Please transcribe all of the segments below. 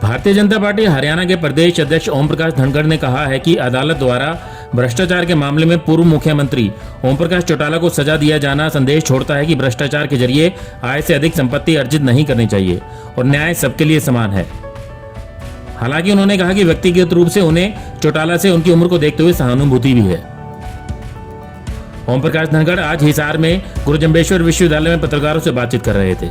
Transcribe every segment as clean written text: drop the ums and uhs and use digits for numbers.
Bharatiya Janata party Haryana के प्रदेश अध्यक्ष ओम प्रकाश धनखड़ ने कहा है कि अदालत द्वारा भ्रष्टाचार के मामले में पूर्व मुख्यमंत्री ओम प्रकाश चौटाला को सजा दिया जाना संदेश छोड़ता है कि भ्रष्टाचार के जरिए आय से अधिक संपत्ति अर्जित नहीं करनी चाहिए और न्याय सबके लिए समान है। हालांकि उन्होंने कहा कि व्यक्तिगत रूप से उन्हें चौटाला से उनकी उम्र को देखते हुए सहानुभूति भी है। ओम प्रकाश धनखड़ आज हिसार में गुरु जम्बेश्वर विश्वविद्यालय में पत्रकारों से बातचीत कर रहे थे।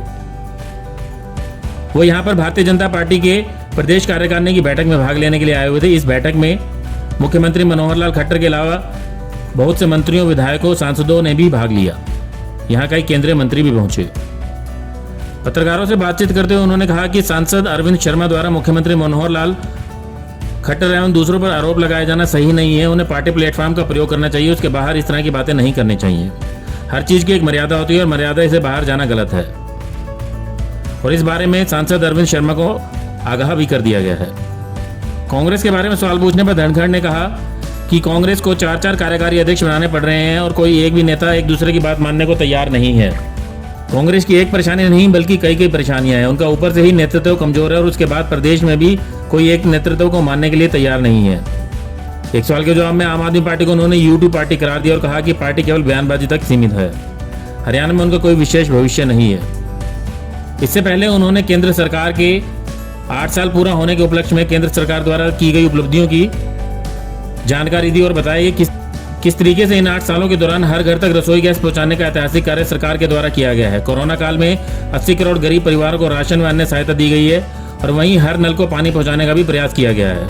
वो यहाँ पर भारतीय जनता पार्टी के प्रदेश कार्यकारिणी की बैठक में भाग लेने के लिए आए हुए थे। इस बैठक में मुख्यमंत्री मनोहर लाल खट्टर के अलावा बहुत से मंत्रियों, विधायकों, सांसदों ने भी भाग लिया। यहाँ कई केंद्रीय मंत्री भी पहुंचे। पत्रकारों से बातचीत करते हुए उन्होंने कहा कि सांसद अरविंद शर्मा द्वारा मुख्यमंत्री मनोहर लाल खट्टर एवं दूसरों पर आरोप लगाया जाना सही नहीं है। उन्हें पार्टी प्लेटफॉर्म का प्रयोग करना चाहिए, उसके बाहर इस तरह की बातें नहीं करनी चाहिए। हर चीज की एक मर्यादा होती है और मर्यादा से बाहर जाना गलत है। और इस बारे में सांसद अरविंद शर्मा को आगाह भी कर दिया गया है। कांग्रेस के बारे में सवाल पूछने पर धनखड़ ने कहा कि कांग्रेस को 4 कार्यकारी अध्यक्ष बनाने पड़ रहे हैं और कोई एक भी नेता एक दूसरे की बात मानने को तैयार नहीं है। कांग्रेस की एक परेशानी नहीं बल्कि कई परेशानियां हैं। उनका ऊपर से ही नेतृत्व कमजोर है और उसके बाद प्रदेश में भी कोई एक नेतृत्व को मानने के लिए तैयार नहीं है। एक सवाल के जवाब में आम आदमी पार्टी को उन्होंने यूट्यूब पार्टी करार दिया और कहा कि पार्टी केवल बयानबाजी तक सीमित है। हरियाणा में उनका कोई विशेष भविष्य नहीं है। इससे पहले उन्होंने केंद्र सरकार के 8 साल पूरा होने के उपलक्ष्य में केंद्र सरकार द्वारा की गई उपलब्धियों की जानकारी दी और बताया कि किस तरीके से इन 8 सालों के दौरान हर घर तक रसोई गैस पहुंचाने का ऐतिहासिक कार्य सरकार के द्वारा किया गया है। कोरोना काल में 80 करोड़ गरीब परिवारों को राशन व अन्य सहायता दी गई है और वहीं हर नल को पानी पहुंचाने का भी प्रयास किया गया है।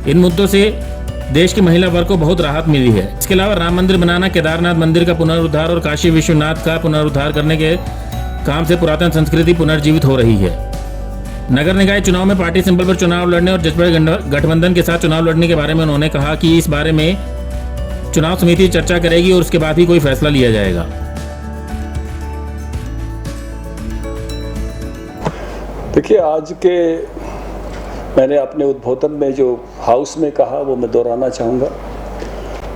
इन मुद्दों से देश की महिला वर्ग को बहुत राहत मिली है। इसके अलावा राम मंदिर बनाना, केदारनाथ मंदिर का पुनरुद्धार और काशी विश्वनाथ का पुनरुद्धार करने के काम से पुरातन संस्कृति पुनर्जीवित हो रही है। नगर निकाय चुनाव में पार्टी सिंबल पर चुनाव लड़ने और जसपा गठबंधन के साथ चुनाव लड़ने के बारे में उन्होंने कहा कि इस बारे में चुनाव समिति चर्चा करेगी और उसके बाद ही कोई फैसला लिया जाएगा। देखिए, आज के मैंने अपने उद्बोधन में जो हाउस में कहा वो मैं दोहराना चाहूँगा।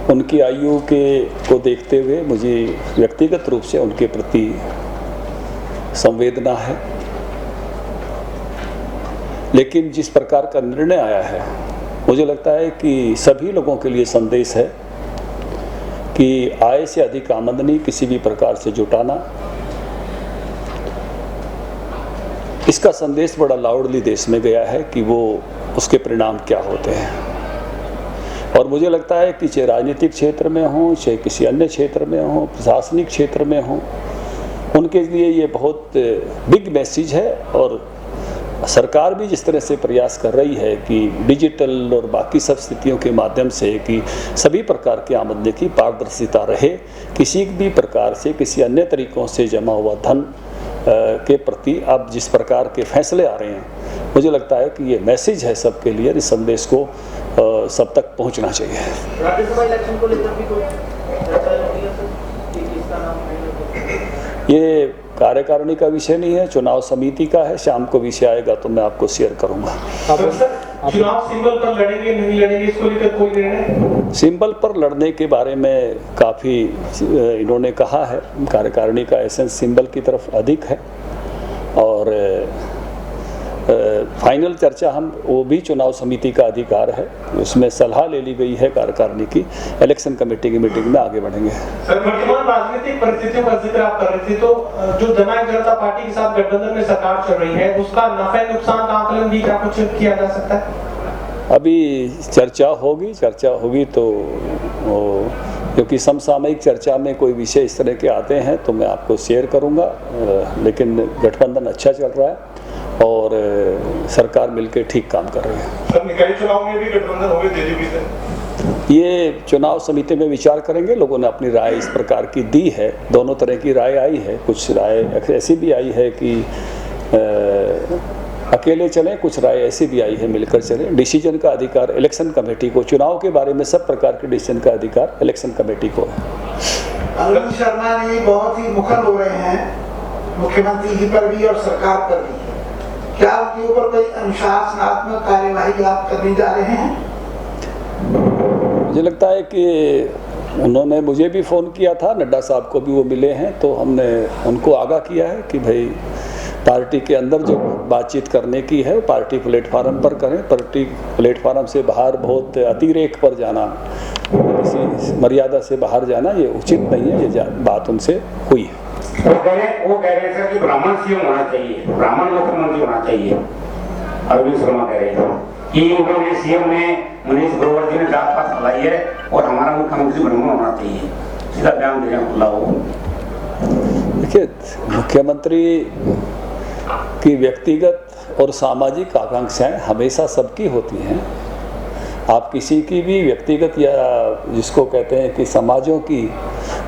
उनकी आयु को देखते हुए मुझे व्यक्तिगत रूप से उनके प्रति संवेदना है, लेकिन जिस प्रकार का निर्णय आया है मुझे लगता है कि सभी लोगों के लिए संदेश है कि आय से अधिक आमदनी किसी भी प्रकार से जुटाना, इसका संदेश बड़ा लाउडली देश में गया है कि वो उसके परिणाम क्या होते हैं। और मुझे लगता है कि चाहे राजनीतिक क्षेत्र में हो, चाहे किसी अन्य क्षेत्र में हो, प्रशासनिक क्षेत्र में हो, उनके लिए ये बहुत बिग मैसेज है। और सरकार भी जिस तरह से प्रयास कर रही है कि डिजिटल और बाकी सब स्थितियों के माध्यम से कि सभी प्रकार की आमदनी की पारदर्शिता रहे, किसी भी प्रकार से किसी अन्य तरीकों से जमा हुआ धन के प्रति अब जिस प्रकार के फैसले आ रहे हैं, मुझे लगता है कि ये मैसेज है सबके लिए। इस संदेश को सब तक पहुंचना चाहिए। राज्यसभा इलेक्शन को लेकर भी कोई चर्चा होगी है कि किसका नाम है? ये कार्यकारिणी का विषय नहीं है, चुनाव समिति का है। शाम को विषय आएगा तो मैं आपको शेयर करूंगा। चुनाव सिंबल पर लड़ेंगे नहीं लड़ेंगे इसको लेकर कोई निर्णय? सिंबल पर लड़ने के बारे में काफ़ी इन्होंने कहा है। कार्यकारिणी का एसेंस सिंबल की तरफ अधिक है और फाइनल चर्चा वो भी चुनाव समिति का अधिकार है, उसमें सलाह ले ली गई है कार्यकारिणी की। इलेक्शन कमेटी की मीटिंग में आगे बढ़ेंगे। सर, वर्तमान राजनीतिक परिस्थितियों का जिक्र आप कर रहे थे, तो जो जननायक जनता पार्टी के साथ गठबंधन में सरकार चल रही है उसका नफे नुकसान का आकलन भी क्या कुछ किया जा सकता है? अभी चर्चा होगी तो क्योंकि समसामयिक चर्चा में कोई विषय इस तरह के आते हैं तो मैं आपको शेयर करूंगा। लेकिन गठबंधन अच्छा चल रहा है और सरकार मिलकर ठीक काम कर रही है। सर, निकाय चुनाव में भी गठबंधन होगी जेजेपी से? ये चुनाव समिति में विचार करेंगे। लोगों ने अपनी राय इस प्रकार की दी है, दोनों तरह की राय आई है। कुछ राय ऐसी भी आई है कि अकेले चलें, कुछ राय ऐसी भी आई है मिलकर चलें। डिसीजन का अधिकार इलेक्शन कमेटी को, चुनाव के बारे में सब प्रकार के डिसीजन का अधिकार इलेक्शन कमेटी को है। अरविंद शर्मा जी बहुत ही मुखर हो रहे हैं मुख्यमंत्री जी पर भी और सरकार पर भी। क्या उनके ऊपर कोई अनुशासनात्मक कार्यवाही आप करने जा रहे हैं? मुझे लगता है कि उन्होंने मुझे भी फ़ोन किया था, नड्डा साहब को भी वो मिले हैं, तो हमने उनको आगाह किया है कि भाई पार्टी के अंदर जो बातचीत करने की है वो पार्टी प्लेटफार्म पर करें। पार्टी प्लेटफार्म से बाहर बहुत अतिरेक पर जाना, किसी मर्यादा से बाहर जाना ये उचित नहीं है। ये बात उनसे हुई है। वो कह रहे सर कि ब्राह्मण सीएम होना चाहिए, ब्राह्मण मुख्यमंत्री होना चाहिए। अरविंद शर्मा कह रहे हैं कि उन्होंने सीएम ने मनीष ग्रोवर जी ने जात पात फैलाई है और हमारा मुख्यमंत्री ब्राह्मण होना चाहिए। सीधा बयान दे रहे हैं खुला हो। देखिए, मुख्यमंत्री की व्यक्तिगत और सामाजिक आकांक्षाएं हमेशा सबकी होती हैं। आप किसी की भी व्यक्तिगत या जिसको कहते हैं कि समाजों की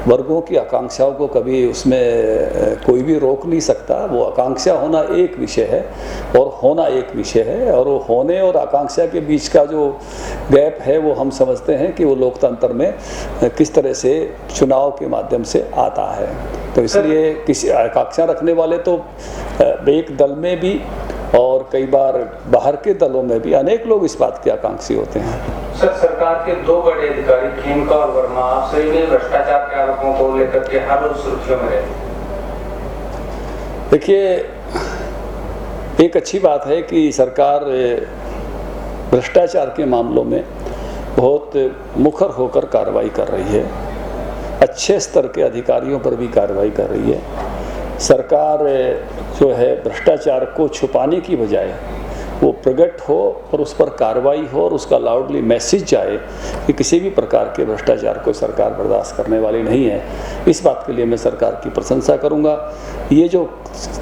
वर्गों की आकांक्षाओं को कभी उसमें कोई भी रोक नहीं सकता। वो आकांक्षा होना एक विषय है और होना एक विषय है, और वो होने और आकांक्षा के बीच का जो गैप है वो हम समझते हैं कि वो लोकतंत्र में किस तरह से चुनाव के माध्यम से आता है। तो इसलिए किसी आकांक्षा रखने वाले तो एक दल में भी और कई बार बाहर के दलों में भी अनेक लोग इस बात के आकांक्षी होते हैं। सर, सरकार के 2 बड़े अधिकारी खेमका और वर्मा आपसे भी भ्रष्टाचार के आरोपों को लेकर के हर रोज सुर्खियों में रहते हैं। देखिए, एक अच्छी बात है कि सरकार भ्रष्टाचार के मामलों में बहुत मुखर होकर कार्रवाई कर रही है। अच्छे स्तर के अधिकारियों पर भी कार्रवाई कर रही है। सरकार जो है भ्रष्टाचार को छुपाने की बजाय वो प्रकट हो और उस पर कार्रवाई हो और उसका लाउडली मैसेज जाए कि किसी भी प्रकार के भ्रष्टाचार को सरकार बर्दाश्त करने वाली नहीं है। इस बात के लिए मैं सरकार की प्रशंसा करूंगा। ये जो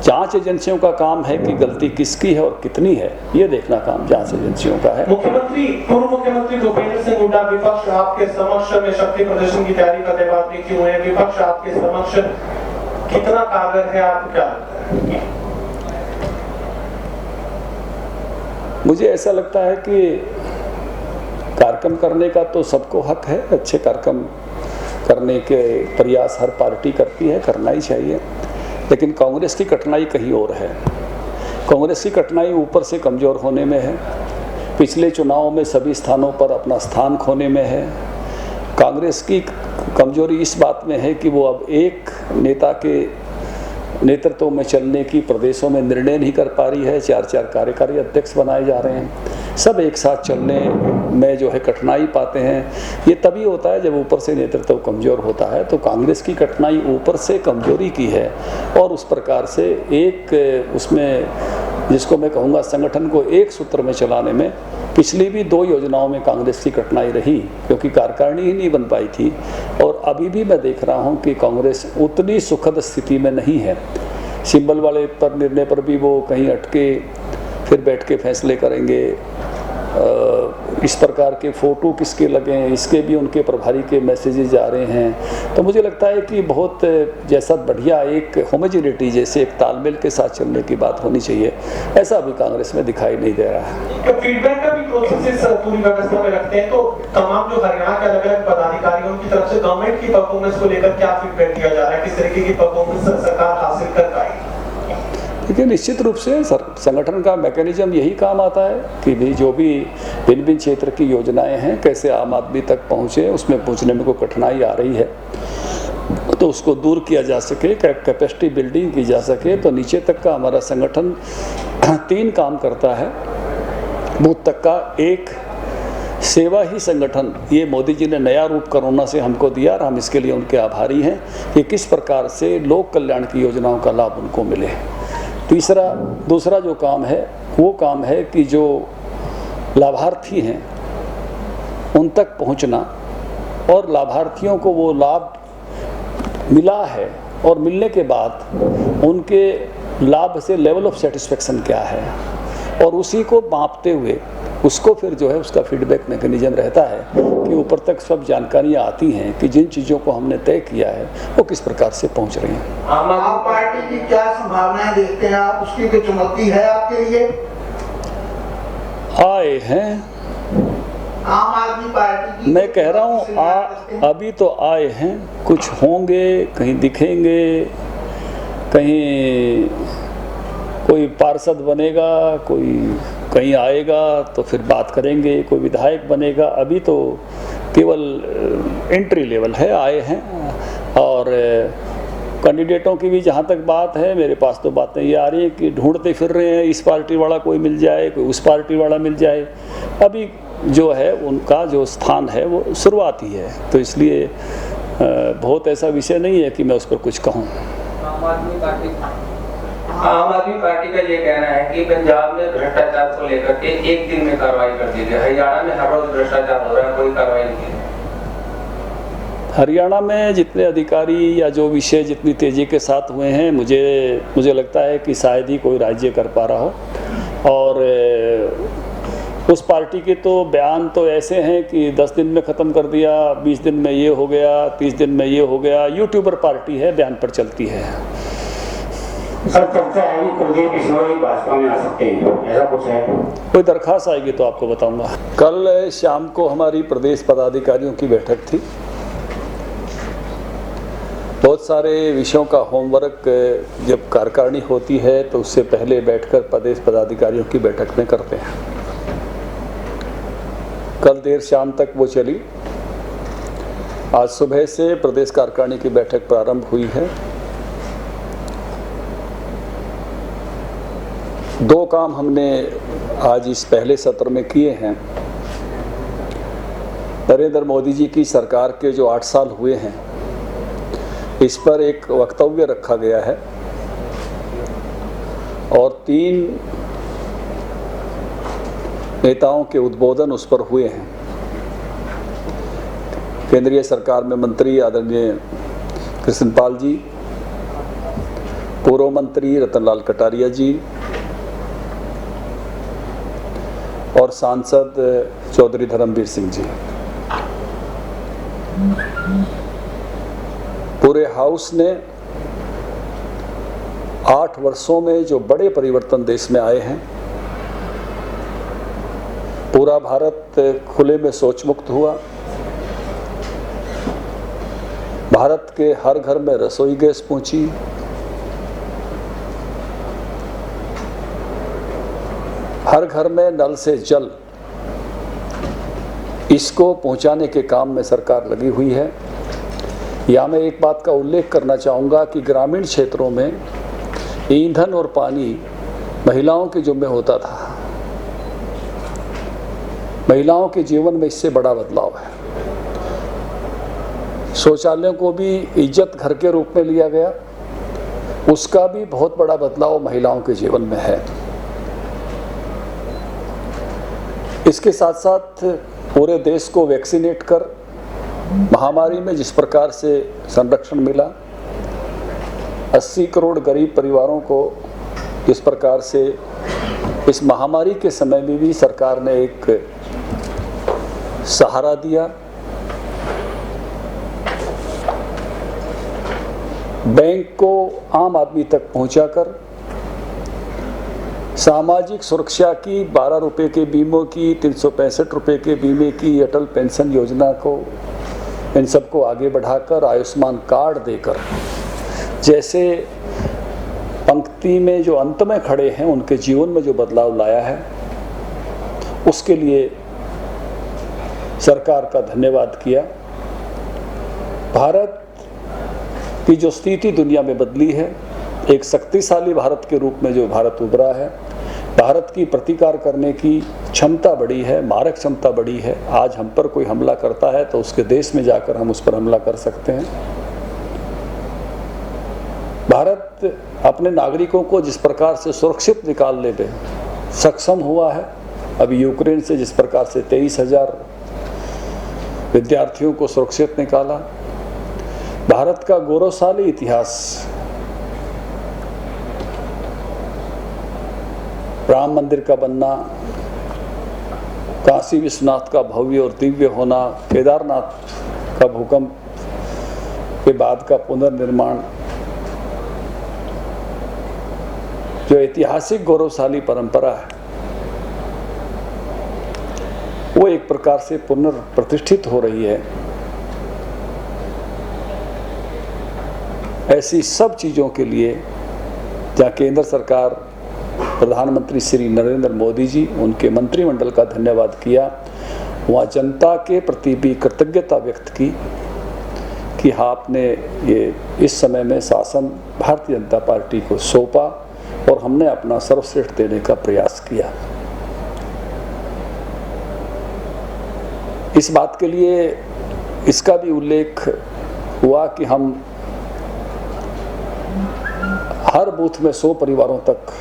जांच एजेंसियों का काम है कि गलती किसकी है और कितनी है, ये देखना काम जांच एजेंसियों का है। पूर्व मुख्यमंत्री भूपेंद्र सिंह हुड्डा विपक्ष आपके समक्ष में शक्ति प्रदर्शन की तैयारी करते बात लिखी हुए हैं। विपक्ष आपके समक्ष कितना कारगर है, आपको क्या लगता है? मुझे ऐसा लगता है कि कार्यक्रम करने का तो सबको हक है। अच्छे कार्यक्रम करने के प्रयास हर पार्टी करती है, करना ही चाहिए। लेकिन कांग्रेस की कठिनाई कहीं और है। कांग्रेस की कठिनाई ऊपर से कमज़ोर होने में है। पिछले चुनावों में सभी स्थानों पर अपना स्थान खोने में है। कांग्रेस की कमजोरी इस बात में है कि वो अब एक नेता के नेतृत्व में चलने की प्रदेशों में निर्णय नहीं कर पा रही है। 4-4 कार्यकारी अध्यक्ष बनाए जा रहे हैं। सब एक साथ चलने में जो है कठिनाई पाते हैं। ये तभी होता है जब ऊपर से नेतृत्व कमज़ोर होता है। तो कांग्रेस की कठिनाई ऊपर से कमजोरी की है और उस प्रकार से एक उसमें जिसको मैं कहूँगा संगठन को एक सूत्र में चलाने में पिछली भी 2 योजनाओं में कांग्रेस की कठिनाई रही, क्योंकि कार्यकारिणी ही नहीं बन पाई थी। और अभी भी मैं देख रहा हूँ कि कांग्रेस उतनी सुखद स्थिति में नहीं है। सिंबल वाले पर निर्णय पर भी वो कहीं अटके फिर बैठ के फैसले करेंगे। इस प्रकार के फ़ोटो किसके लगे हैं, इसके भी उनके प्रभारी के मैसेजेस जा रहे हैं। तो मुझे लगता है कि बहुत जैसा बढ़िया एक होमोजेनिटी जैसे एक तालमेल के साथ चलने की बात होनी चाहिए, ऐसा अभी कांग्रेस में दिखाई नहीं दे रहा है। तो फीडबैक का भी प्रोसेस पूरी व्यवस्था में रखते हैं। तो तमाम जो हरियाणा के अलग अलग पदाधिकारियों की तरफ से गवर्नमेंट की परफॉर्मेंस को लेकर क्या फीडबैक दिया जा रहा है, किस तरीके की परफॉर्मेंस सरकार हासिल कर पाएगी? देखिए, निश्चित रूप से संगठन का मैकेनिज्म यही काम आता है कि भी जो भी भिन्न भिन्न क्षेत्र की योजनाएं हैं कैसे आम आदमी तक पहुँचे, उसमें पहुँचने में कोई कठिनाई आ रही है तो उसको दूर किया जा सके, कैपेसिटी बिल्डिंग की जा सके। तो नीचे तक का हमारा संगठन 3 काम करता है। बूथ तक का एक सेवा ही संगठन, ये मोदी जी ने नया रूप कोरोना से हमको दिया और हम इसके लिए उनके आभारी हैं कि किस प्रकार से लोक कल्याण की योजनाओं का लाभ उनको मिले। दूसरा जो काम है वो काम है कि जो लाभार्थी हैं उन तक पहुंचना और लाभार्थियों को वो लाभ मिला है और मिलने के बाद उनके लाभ से लेवल ऑफ सेटिस्फेक्शन क्या है और उसी को मापते हुए उसको फिर जो है उसका फीडबैक मैकेनिज्म रहता है कि ऊपर तक सब जानकारियाँ आती हैं कि जिन चीज़ों को हमने तय किया है वो किस प्रकार से पहुंच रही हैं। आम पार्टी की क्या संभावनाएं देखते हैं आप? उसकी कोई चुनौती है आपके लिए? आए हैं आम आदमी पार्टी की, मैं कह रहा हूँ अभी तो आए हैं, कुछ होंगे, कहीं दिखेंगे, कहीं कोई पार्षद बनेगा, कोई कहीं आएगा तो फिर बात करेंगे, कोई विधायक बनेगा। अभी तो केवल एंट्री लेवल है, आए हैं और कैंडिडेटों की भी जहाँ तक बात है, मेरे पास तो बातें ये आ रही हैं कि ढूंढते फिर रहे हैं, इस पार्टी वाला कोई मिल जाए, कोई उस पार्टी वाला मिल जाए। अभी जो है उनका जो स्थान है वो शुरुआती है, तो इसलिए बहुत ऐसा विषय नहीं है कि मैं उस पर कुछ कहूँ। आम आदमी पार्टी का ये कहना है कि पंजाब में भ्रष्टाचार को लेकर के एक दिन में कार्रवाई कर दी गई, हरियाणा में हर रोज भ्रष्टाचार हो रहा है, कोई कार्रवाई नहीं की। हरियाणा में जितने अधिकारी या जो विषय जितनी तेज़ी के साथ हुए हैं, मुझे लगता है कि शायद ही कोई राज्य कर पा रहा हो। और उस पार्टी के तो बयान तो ऐसे हैं कि 10 दिन में ख़त्म कर दिया, 20 दिन में ये हो गया, 30 दिन में ये हो गया। यूट्यूबर पार्टी है, बयान पर चलती है। सर चर्चा है कि कुलदीप बिश्नोई भाजपा में आ सकते हैं, ऐसा कुछ है? कोई दरखास्त आएगी तो आपको बताऊंगा। कल शाम को हमारी प्रदेश पदाधिकारियों की बैठक थी। बहुत सारे विषयों का होमवर्क जब कार्यकारिणी होती है तो उससे पहले बैठकर प्रदेश पदाधिकारियों की बैठक में करते हैं। कल देर शाम तक वो चली। आज सुबह से प्रदेश कार्यकारिणी की बैठक प्रारंभ हुई है। 2 काम हमने आज इस पहले सत्र में किए हैं। नरेंद्र मोदी जी की सरकार के जो 8 साल हुए हैं, इस पर एक वक्तव्य रखा गया है और 3 नेताओं के उद्बोधन उस पर हुए हैं। केंद्रीय सरकार में मंत्री आदरणीय कृष्णपाल जी, पूर्व मंत्री रतनलाल कटारिया जी और सांसद चौधरी धर्मवीर सिंह जी। पूरे हाउस ने 8 वर्षों में जो बड़े परिवर्तन देश में आए हैं, पूरा भारत खुले में शौच मुक्त हुआ, भारत के हर घर में रसोई गैस पहुंची, हर घर में नल से जल, इसको पहुंचाने के काम में सरकार लगी हुई है। यहाँ मैं एक बात का उल्लेख करना चाहूँगा कि ग्रामीण क्षेत्रों में ईंधन और पानी महिलाओं के जिम्मे होता था। महिलाओं के जीवन में इससे बड़ा बदलाव है। शौचालयों को भी इज्जत घर के रूप में लिया गया, उसका भी बहुत बड़ा बदलाव महिलाओं के जीवन में है। इसके साथ साथ पूरे देश को वैक्सीनेट कर महामारी में जिस प्रकार से संरक्षण मिला, 80 करोड़ गरीब परिवारों को जिस प्रकार से इस महामारी के समय में भी सरकार ने एक सहारा दिया, बैंक को आम आदमी तक पहुंचाकर सामाजिक सुरक्षा की 12 रुपये के बीमों की, 365 रुपये के बीमे की, अटल पेंशन योजना को, इन सबको आगे बढ़ाकर आयुष्मान कार्ड देकर, जैसे पंक्ति में जो अंत में खड़े हैं उनके जीवन में जो बदलाव लाया है, उसके लिए सरकार का धन्यवाद किया। भारत की जो स्थिति दुनिया में बदली है, एक शक्तिशाली भारत के रूप में जो भारत उभरा है, भारत की प्रतिकार करने की क्षमता बढ़ी है, मारक क्षमता बढ़ी है। आज हम पर कोई हमला करता है तो उसके देश में जाकर हम उस पर हमला कर सकते हैं। भारत अपने नागरिकों को जिस प्रकार से सुरक्षित निकालने में सक्षम हुआ है, अभी यूक्रेन से जिस प्रकार से 23,000 विद्यार्थियों को सुरक्षित निकाला, भारत का गौरवशाली इतिहास, राम मंदिर का बनना, काशी विश्वनाथ का भव्य और दिव्य होना, केदारनाथ का भूकंप के बाद का पुनर्निर्माण, जो ऐतिहासिक गौरवशाली परंपरा है, वो एक प्रकार से पुनर्प्रतिष्ठित हो रही है। ऐसी सब चीज़ों के लिए जहाँ केंद्र सरकार, प्रधानमंत्री श्री नरेंद्र मोदी जी, उनके मंत्रिमंडल का धन्यवाद किया, वहाँ जनता के प्रति भी कृतज्ञता व्यक्त की कि आपने ये इस समय में शासन भारतीय जनता पार्टी को सौंपा और हमने अपना सर्वश्रेष्ठ देने का प्रयास किया। इस बात के लिए इसका भी उल्लेख हुआ कि हम हर बूथ में 100 परिवारों तक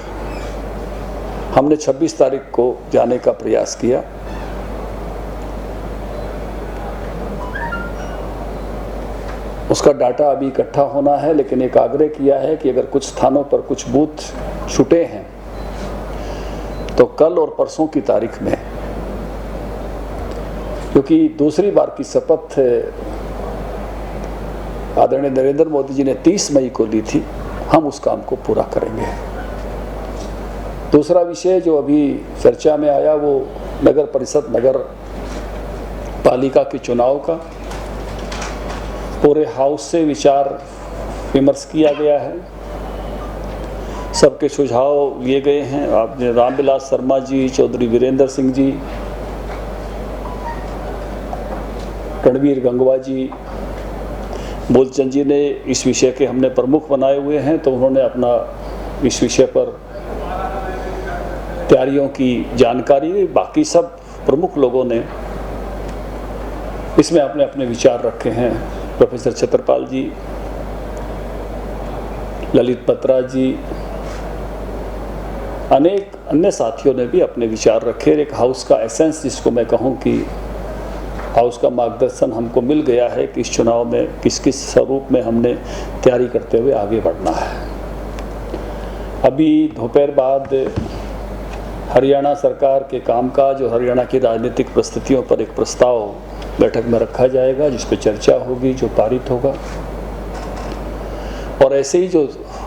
हमने 26 तारीख को जाने का प्रयास किया। उसका डाटा अभी इकट्ठा होना है, लेकिन एक आग्रह किया है कि अगर कुछ स्थानों पर कुछ बूथ छूटे हैं तो कल और परसों की तारीख में, क्योंकि दूसरी बार की शपथ आदरणीय नरेंद्र मोदी जी ने 30 मई को ली थी, हम उस काम को पूरा करेंगे। दूसरा विषय जो अभी चर्चा में आया वो नगर परिषद नगर पालिका के चुनाव का पूरे हाउस से विचार विमर्श किया गया है, सबके सुझाव लिए गए हैं। आपने रामविलास शर्मा जी, चौधरी वीरेंद्र सिंह जी, रणवीर गंगवा जी, मूलचंद जी ने इस विषय के हमने प्रमुख बनाए हुए हैं, तो उन्होंने अपना इस विषय पर तैयारियों की जानकारी, बाकी सब प्रमुख लोगों ने इसमें अपने अपने विचार रखे हैं। प्रोफेसर छत्रपाल जी, ललित बत्रा जी, अनेक अन्य साथियों ने भी अपने विचार रखे। एक हाउस का एसेंस जिसको मैं कहूँ कि हाउस का मार्गदर्शन हमको मिल गया है कि इस चुनाव में किस किस स्वरूप में हमने तैयारी करते हुए आगे बढ़ना है। अभी दोपहर बाद हरियाणा सरकार के कामकाज और हरियाणा की राजनीतिक परिस्थितियों पर एक प्रस्ताव बैठक में रखा जाएगा, जिस पर चर्चा होगी, जो पारित होगा। और ऐसे ही जो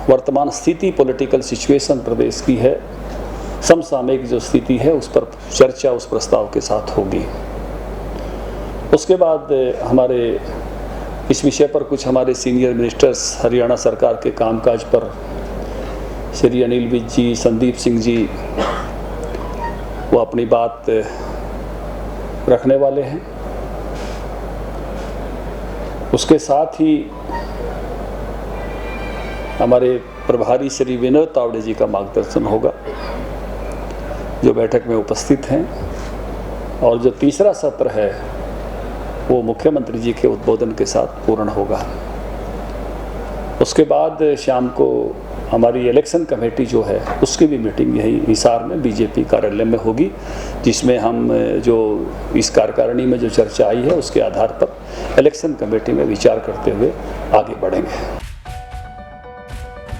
वर्तमान स्थिति पॉलिटिकल सिचुएशन प्रदेश की है, समसामयिक जो स्थिति है, उस पर चर्चा उस प्रस्ताव के साथ होगी। उसके बाद हमारे इस विषय पर कुछ हमारे सीनियर मिनिस्टर्स हरियाणा सरकार के कामकाज पर श्री अनिल विज जी, संदीप सिंह जी, वो अपनी बात रखने वाले हैं। उसके साथ ही हमारे प्रभारी श्री विनोद तावड़े जी का मार्गदर्शन होगा, जो बैठक में उपस्थित हैं। और जो तीसरा सत्र है वो मुख्यमंत्री जी के उद्बोधन के साथ पूर्ण होगा। उसके बाद शाम को हमारी इलेक्शन कमेटी जो है उसकी भी मीटिंग यही हिसार में बीजेपी कार्यालय में होगी, जिसमें हम जो इस कार्यकारिणी में जो चर्चा आई है उसके आधार पर इलेक्शन कमेटी में विचार करते हुए आगे बढ़ेंगे।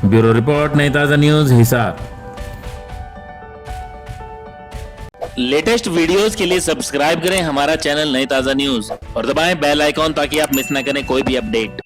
ब्यूरो रिपोर्ट, नई ताज़ा न्यूज़, हिसार। लेटेस्ट वीडियोस के लिए सब्सक्राइब करें हमारा चैनल नई ताज़ा न्यूज़ और दबाएं बेल आइकॉन ताकि आप मिस न करें कोई भी अपडेट।